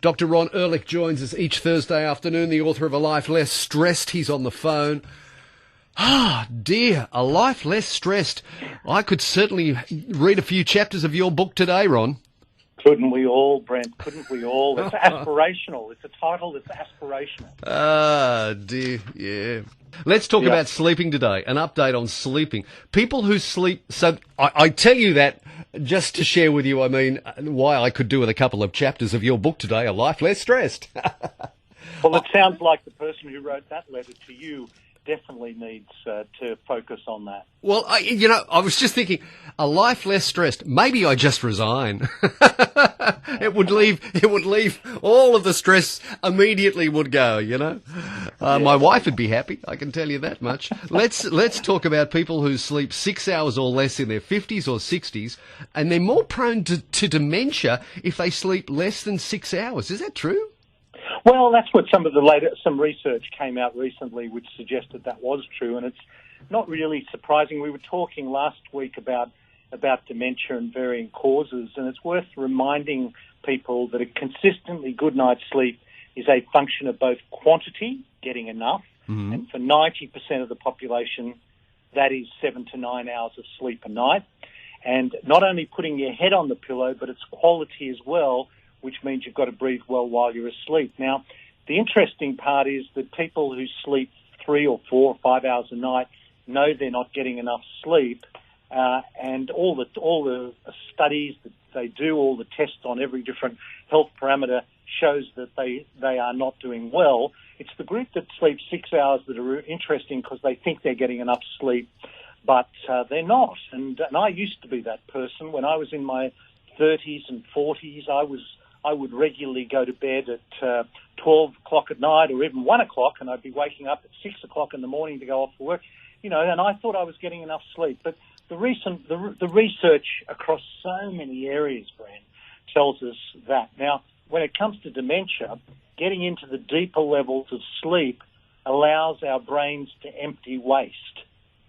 Dr. Ron Ehrlich joins us each Thursday afternoon, the author of A Life Less Stressed. He's on the phone. Ah, dear, A Life Less Stressed. I could certainly read a few chapters of your book today, Ron. Couldn't we all, Brent? Couldn't we all? It's aspirational. It's a title that's aspirational. Ah, dear, yeah. Let's talk about sleeping today, an update on sleeping. People who sleep... So I tell you that just to share with you, I mean, why I could do with a couple of chapters of your book today, A Life Less Stressed. Well, it sounds like the person who wrote that letter to you definitely needs to focus on that. Well, I was just thinking, a life less stressed. Maybe I just resign. It would leave all of the stress immediately would go, My wife would be happy, I can tell you that much. Let's talk about people who sleep 6 hours or less in their 50s or 60s, and they're more prone to dementia if they sleep less than 6 hours. Is that true? Well, that's what some research came out recently which suggested that was true, and it's not really surprising. We were talking last week about dementia and varying causes, and it's worth reminding people that a consistently good night's sleep is a function of both quantity, getting enough, and for 90% of the population, that is 7 to 9 hours of sleep a night. And not only putting your head on the pillow, but it's quality as well, which means you've got to breathe well while you're asleep. Now, the interesting part is that people who sleep 3 or 4 or 5 hours a night know they're not getting enough sleep, and all the studies that they do, all the tests on every different health parameter shows that they are not doing well. It's the group that sleeps 6 hours that are interesting because they think they're getting enough sleep, but they're not. And I used to be that person. When I was in my 30s and 40s, I would regularly go to bed at 12 o'clock at night or even 1 o'clock, and I'd be waking up at 6 o'clock in the morning to go off for work, and I thought I was getting enough sleep. But the research across so many areas, Brent, tells us that. Now, when it comes to dementia, getting into the deeper levels of sleep allows our brains to empty waste,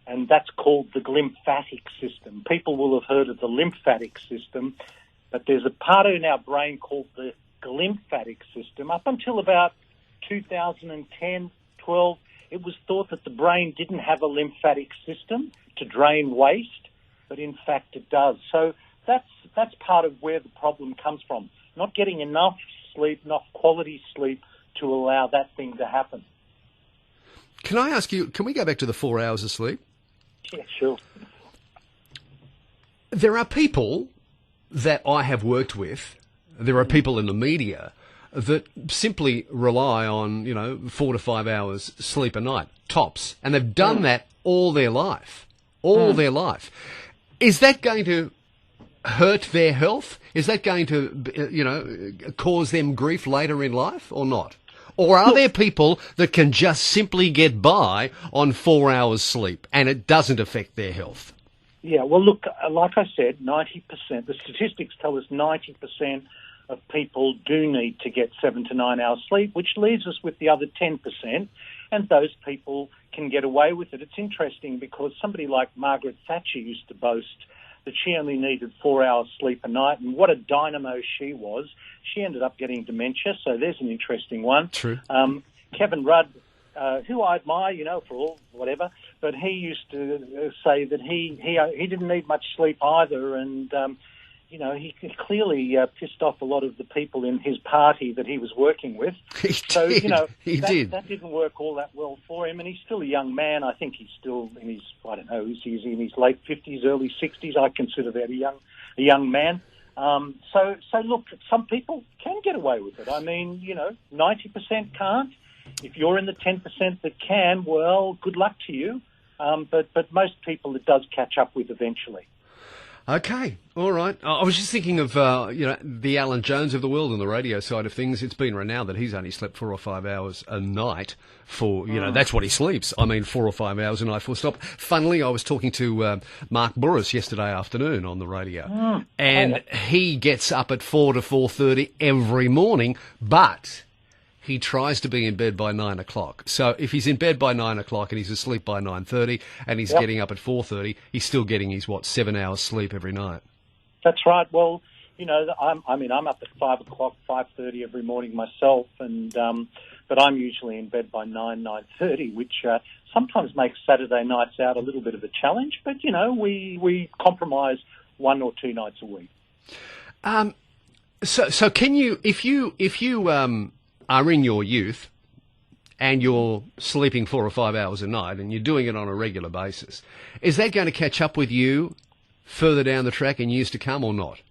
and that's called the glymphatic system. People will have heard of the lymphatic system, but there's a part in our brain called the glymphatic system. Up until about 2010, 12, it was thought that the brain didn't have a lymphatic system to drain waste, but in fact it does. So that's part of where the problem comes from. Not getting enough sleep, enough quality sleep to allow that thing to happen. Can I ask you, can we go back to the 4 hours of sleep? Yeah, sure. There are people that I have worked with, there are people in the media that simply rely on, 4 to 5 hours sleep a night, tops. And they've done that all their life. Their life. Is that going to hurt their health? Is that going to, cause them grief later in life or not? Or are there people that can just simply get by on 4 hours sleep and it doesn't affect their health? Yeah, well, look, like I said, 90%, the statistics tell us 90% of people do need to get 7 to 9 hours sleep, which leaves us with the other 10%, and those people can get away with it. It's interesting because somebody like Margaret Thatcher used to boast that she only needed 4 hours sleep a night, and what a dynamo she was. She ended up getting dementia, so there's an interesting one. True. Kevin Rudd, who I admire, for all whatever, but he used to say that he didn't need much sleep either, and he clearly pissed off a lot of the people in his party that he was working with. He did. That didn't work all that well for him, and he's still a young man. I think he's still in his, he's in his late 50s, early 60s. I consider that a young man. So look, some people can get away with it. I mean, 90% can't. If you're in the 10% that can, well, good luck to you. But most people it does catch up with eventually. Okay, all right. I was just thinking of, the Alan Jones of the world on the radio side of things. It's been renowned that he's only slept 4 or 5 hours a night for, that's what he sleeps. I mean, 4 or 5 hours a night full stop. Funnily, I was talking to Mark Burris yesterday afternoon on the radio, and he gets up at 4 to 4:30 every morning, but he tries to be in bed by 9 o'clock. So if he's in bed by 9 o'clock and he's asleep by 9:30 and he's getting up at 4:30, he's still getting his, 7 hours sleep every night. That's right. Well, I'm up at 5 o'clock, 5:30 every morning myself, and but I'm usually in bed by 9:30, which sometimes makes Saturday nights out a little bit of a challenge. But we compromise 1 or 2 nights a week. So can you, if you are in your youth and you're sleeping 4 or 5 hours a night and you're doing it on a regular basis, is that going to catch up with you further down the track in years to come or not?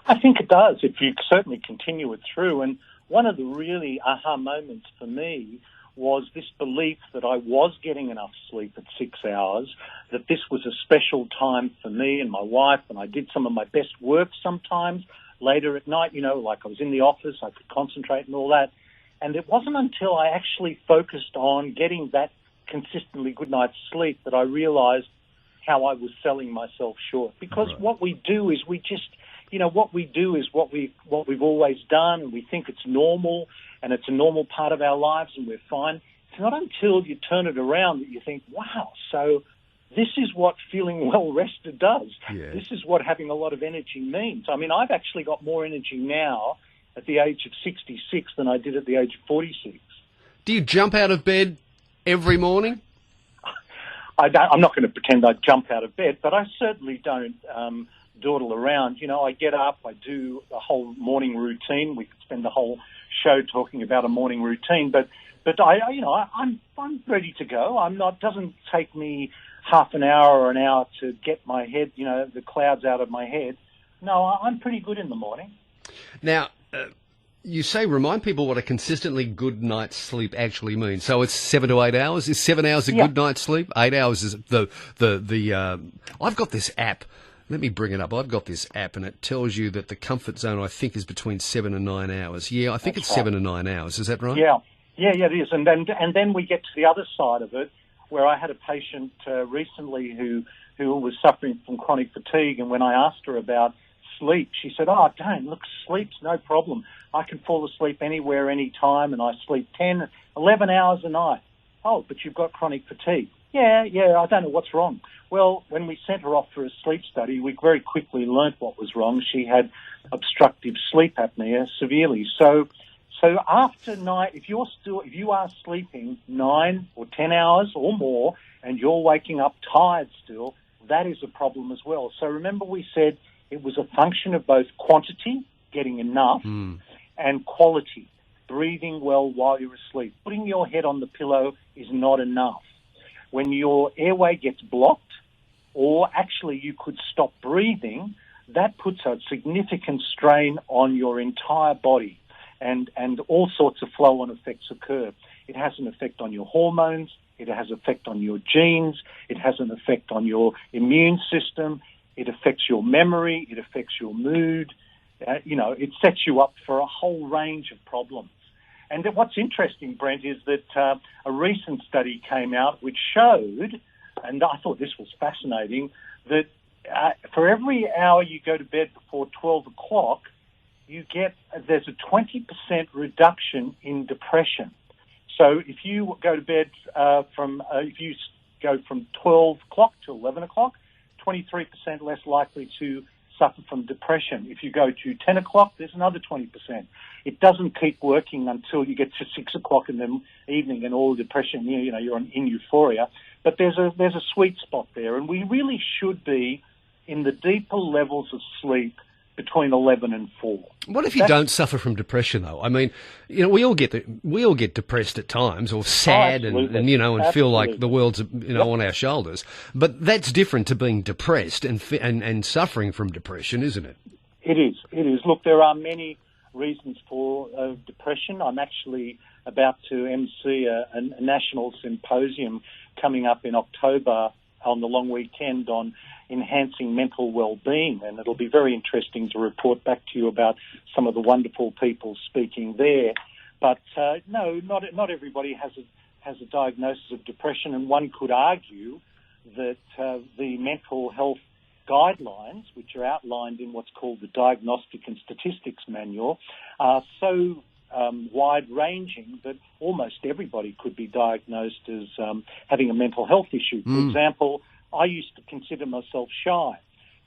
I think it does, if you certainly continue it through. And one of the really aha moments for me was this belief that I was getting enough sleep at 6 hours, that this was a special time for me and my wife, and I did some of my best work sometimes later at night, like I was in the office, I could concentrate and all that. And it wasn't until I actually focused on getting that consistently good night's sleep that I realized how I was selling myself short. Because what we do is what we've always done, and we think it's normal, and it's a normal part of our lives, and we're fine. It's not until you turn it around that you think, wow, so this is what feeling well rested does. Yeah. This is what having a lot of energy means. I mean, I've actually got more energy now at the age of 66 than I did at the age of 46. Do you jump out of bed every morning? I'm not going to pretend I jump out of bed, but I certainly don't dawdle around. I get up, I do a whole morning routine. We could spend the whole show talking about a morning routine, but I'm ready to go. Doesn't take me half an hour or an hour to get my head, the clouds out of my head. No, I'm pretty good in the morning. Now, you say remind people what a consistently good night's sleep actually means. So it's 7 to 8 hours. Is 7 hours a good night's sleep? 8 hours is I've got this app. Let me bring it up. I've got this app, and it tells you that the comfort zone, I think, is between 7 and 9 hours. Yeah, I think it's 7 and 9 hours. Is that right? Yeah, it is. And then we get to the other side of it, where I had a patient recently who was suffering from chronic fatigue, and when I asked her about sleep, she said, "Oh, don't look, sleep's no problem. I can fall asleep anywhere, anytime, and I sleep 10, 11 hours a night." "Oh, but you've got chronic fatigue." Yeah, I don't know what's wrong. Well, when we sent her off for a sleep study, we very quickly learnt what was wrong. She had obstructive sleep apnea severely. So after night, if you are sleeping 9 or 10 hours or more, and you're waking up tired still, that is a problem as well. So remember, we said it was a function of both quantity, getting enough, and quality, breathing well while you're asleep. Putting your head on the pillow is not enough. When your airway gets blocked, or actually you could stop breathing, that puts a significant strain on your entire body, and all sorts of flow-on effects occur. It has an effect on your hormones, it has an effect on your genes, it has an effect on your immune system, it affects your memory, it affects your mood, it sets you up for a whole range of problems. And what's interesting, Brent, is that a recent study came out which showed, and I thought this was fascinating, that for every hour you go to bed before 12 o'clock, there's a 20% reduction in depression. So if you go to bed from 12 o'clock to 11 o'clock, 23% less likely to suffer from depression. If you go to 10 o'clock, there's another 20%. It doesn't keep working until you get to 6 o'clock in the evening and all depression, you're in euphoria. But there's a sweet spot there, and we really should be in the deeper levels of sleep between 11 and 4. What if you don't suffer from depression, though? I mean, we all get depressed at times, or sad, and feel like the world's on our shoulders. But that's different to being depressed and suffering from depression, isn't it? It is. Look, there are many reasons for depression. I'm actually about to MC a national symposium coming up in October on the long weekend on enhancing mental well-being, and it'll be very interesting to report back to you about some of the wonderful people speaking there. But no, not everybody has a diagnosis of depression, and one could argue that the mental health guidelines, which are outlined in what's called the Diagnostic and Statistics Manual, are so wide-ranging that almost everybody could be diagnosed as having a mental health issue. For example, I used to consider myself shy,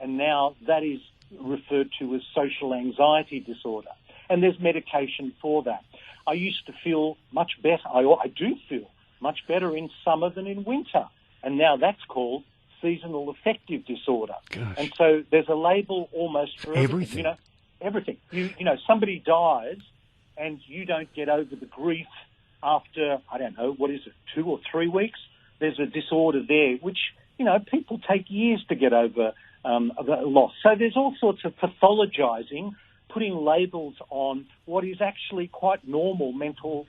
and now that is referred to as social anxiety disorder. And there's medication for that. I used to feel much better. I do feel much better in summer than in winter. And now that's called seasonal affective disorder. Gosh. And so there's a label almost for everything. You know, everything. You know, somebody dies and you don't get over the grief after, I don't know, 2 or 3 weeks? There's a disorder there, which, you know, people take years to get over the loss. So there's all sorts of pathologizing, putting labels on what is actually quite normal mental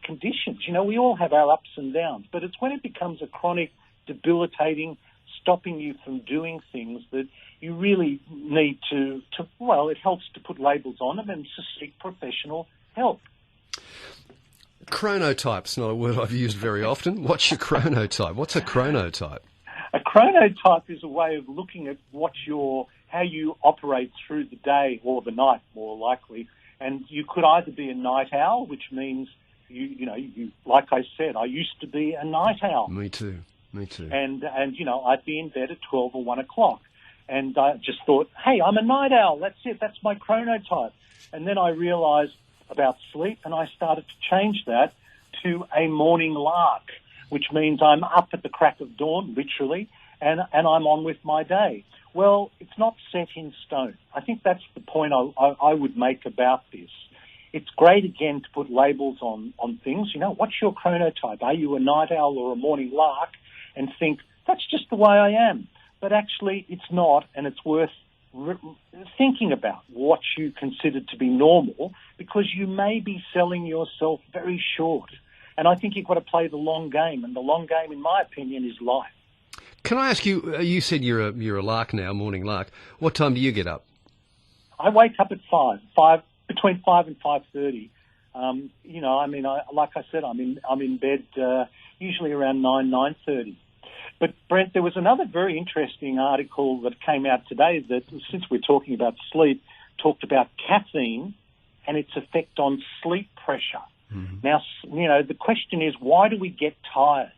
conditions. You know, we all have our ups and downs, but it's when it becomes a chronic, debilitating, stopping you from doing things that you really need to well, it helps to put labels on them and to seek professional help. Chronotype's not a word I've used very often. What's your chronotype? What's a chronotype? A chronotype is a way of looking at how you operate through the day or the night, more likely. And you could either be a night owl, which means you like I said, I used to be a night owl. Me too. And you know, I'd be in bed at 12 or 1 o'clock. And I just thought, hey, I'm a night owl. That's it. That's my chronotype. And then I realized about sleep, and I started to change that to a morning lark, which means I'm up at the crack of dawn, literally, and I'm on with my day. Well, it's not set in stone. I think that's the point I would make about this. It's great, again, to put labels on things. You know, what's your chronotype? Are you a night owl or a morning lark? And think, that's just the way I am. But actually, it's not, and it's worth thinking about what you consider to be normal, because you may be selling yourself very short. And I think you've got to play the long game, and the long game, in my opinion, is life. Can I ask you, you said you're a lark now, morning lark. What time do you get up? I wake up at 5, between 5 and 5:30. You know, I mean, like I said, I'm in bed usually around 9:30. But Brent, there was another very interesting article that came out today that, since we're talking about sleep, talked about caffeine and its effect on sleep pressure. Mm-hmm. Now, you know, the question is, why do we get tired?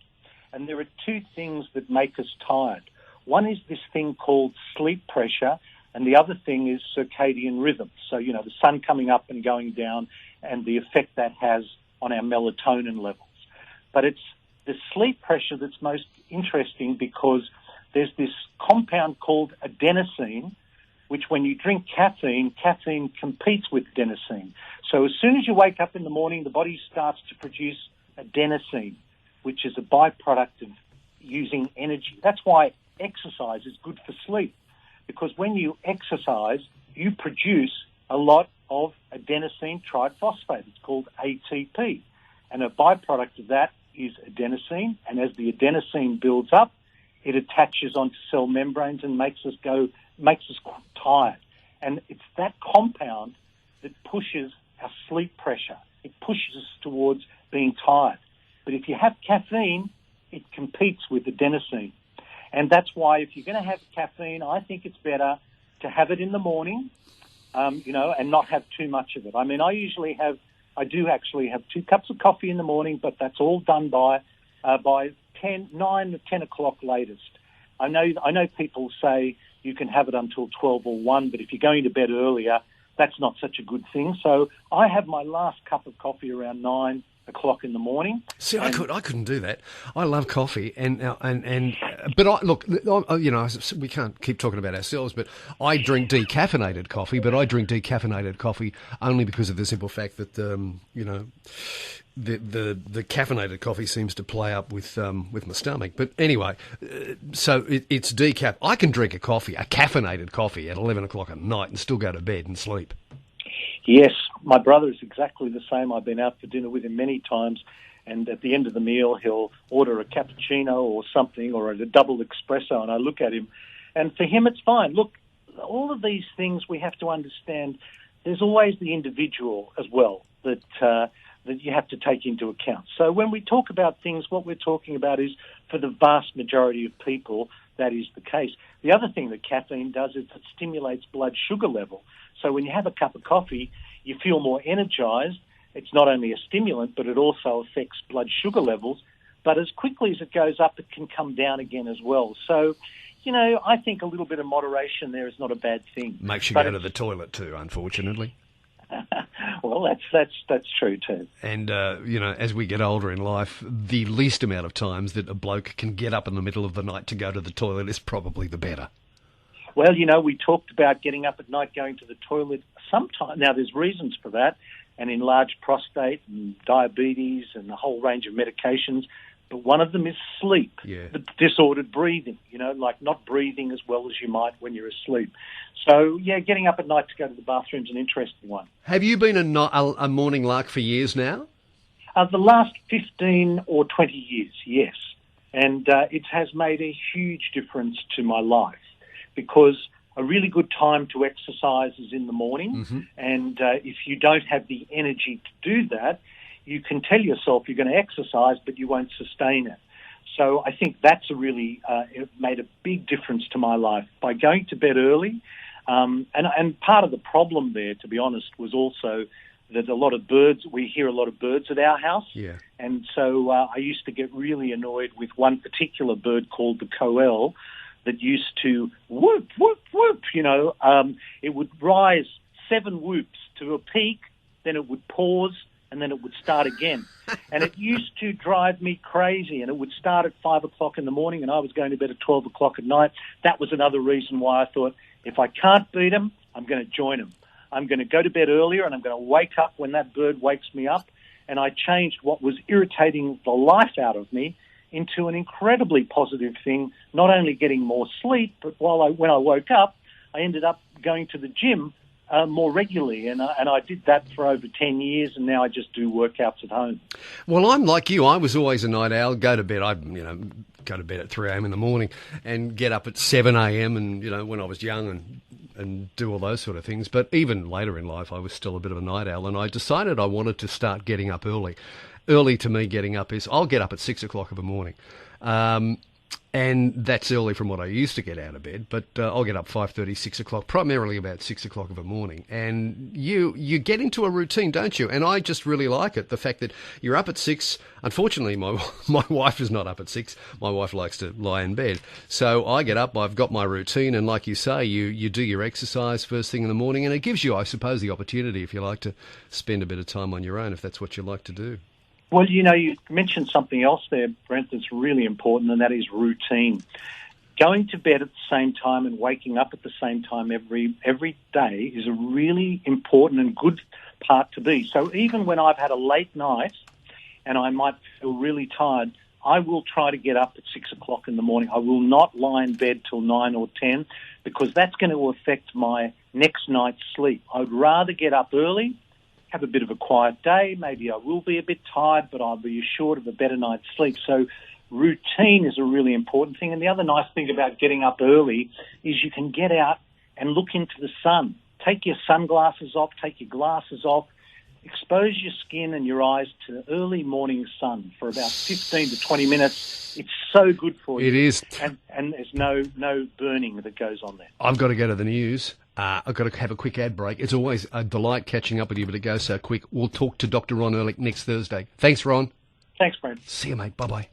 And there are two things that make us tired. One is this thing called sleep pressure, and the other thing is circadian rhythm. So, you know, the sun coming up and going down and the effect that has on our melatonin levels. But it's the sleep pressure that's most interesting, because there's this compound called adenosine, which when you drink caffeine competes with adenosine. So as soon as you wake up in the morning, the body starts to produce adenosine, which is a byproduct of using energy. That's why exercise is good for sleep, because when you exercise, you produce a lot of adenosine triphosphate. It's called ATP. And a byproduct of that is adenosine. And as the adenosine builds up, it attaches onto cell membranes and makes us tired. And it's that compound that pushes our sleep pressure. It pushes us towards being tired. But if you have caffeine, it competes with adenosine. And that's why if you're going to have caffeine, I think it's better to have it in the morning, you know, and not have too much of it. I mean, I do actually have 2 cups of coffee in the morning, but that's all done by 9 or 10 o'clock latest. I know people say you can have it until 12 or 1, but if you're going to bed earlier, that's not such a good thing. So I have my last cup of coffee around 9 o'clock in the morning. See, I couldn't do that. I love coffee, but look, you know, we can't keep talking about ourselves, but I drink decaffeinated coffee. But I drink decaffeinated coffee only because of the simple fact that you know, the caffeinated coffee seems to play up with my stomach. But anyway, so it's decaf. I can drink a caffeinated coffee at 11 o'clock at night and still go to bed and sleep. Yes, my brother is exactly the same. I've been out for dinner with him many times, and at the end of the meal, he'll order a cappuccino or something, or a double espresso, and I look at him, and for him, it's fine. Look, all of these things we have to understand. There's always the individual as well that you have to take into account. So when we talk about things, what we're talking about is, for the vast majority of people, that is the case. The other thing that caffeine does is it stimulates blood sugar level. So when you have a cup of coffee, you feel more energized. It's not only a stimulant, but it also affects blood sugar levels. But as quickly as it goes up, it can come down again as well. So I think a little bit of moderation there is not a bad thing. Makes you go to the toilet too, unfortunately. Well, that's true too. And, as we get older in life, the least amount of times that a bloke can get up in the middle of the night to go to the toilet is probably the better. Well, we talked about getting up at night, going to the toilet sometime. Now, there's reasons for that, and enlarged prostate and diabetes and a whole range of medications. But one of them is sleep, the disordered breathing, like not breathing as well as you might when you're asleep. So, getting up at night to go to the bathroom is an interesting one. Have you been a morning lark for years now? The last 15 or 20 years, yes. And it has made a huge difference to my life because a really good time to exercise is in the morning. Mm-hmm. And if you don't have the energy to do that, you can tell yourself you're going to exercise, but you won't sustain it. So I think that's it made a big difference to my life by going to bed early. And part of the problem there, to be honest, was also that we hear a lot of birds at our house. Yeah. And so I used to get really annoyed with one particular bird called the coel that used to whoop, whoop, whoop, it would rise 7 whoops to a peak, then it would pause, and then it would start again. And it used to drive me crazy, and it would start at 5 o'clock in the morning, and I was going to bed at 12 o'clock at night. That was another reason why I thought, if I can't beat them, I'm going to join them. I'm going to go to bed earlier, and I'm going to wake up when that bird wakes me up. And I changed what was irritating the life out of me into an incredibly positive thing, not only getting more sleep, but when I woke up, I ended up going to the gym more regularly, and I did that for over 10 years, and now I just do workouts at home. Well, I'm like you. I was always a night owl. Go to bed. Go to bed at 3 a.m. in the morning and get up at 7 a.m. and, when I was young and do all those sort of things. But even later in life, I was still a bit of a night owl, and I decided I wanted to start getting up early. Early to me getting up is I'll get up at 6 o'clock in the morning. And that's early from what I used to get out of bed, but I'll get up 5:30, 6 o'clock, primarily about 6 o'clock of the morning. And you get into a routine, don't you? And I just really like it, the fact that you're up at 6. Unfortunately, my wife is not up at 6. My wife likes to lie in bed. So I get up, I've got my routine, and like you say, you do your exercise first thing in the morning, and it gives you, I suppose, the opportunity, if you like, to spend a bit of time on your own, if that's what you like to do. Well, you mentioned something else there, Brent, that's really important, and that is routine. Going to bed at the same time and waking up at the same time every day is a really important and good part to be. So even when I've had a late night and I might feel really tired, I will try to get up at 6 o'clock in the morning. I will not lie in bed till 9 or 10 because that's going to affect my next night's sleep. I would rather get up early, have a bit of a quiet day. Maybe I will be a bit tired, but I'll be assured of a better night's sleep. So routine is a really important thing. And the other nice thing about getting up early is you can get out and look into the sun. Take your sunglasses off, take your glasses off, expose your skin and your eyes to early morning sun for about 15 to 20 minutes. It's so good for you. It is. And there's no burning that goes on there. I've got to go to the news. I've got to have a quick ad break. It's always a delight catching up with you, but it goes so quick. We'll talk to Dr. Ron Ehrlich next Thursday. Thanks, Ron. Thanks, Brent. See you, mate. Bye-bye.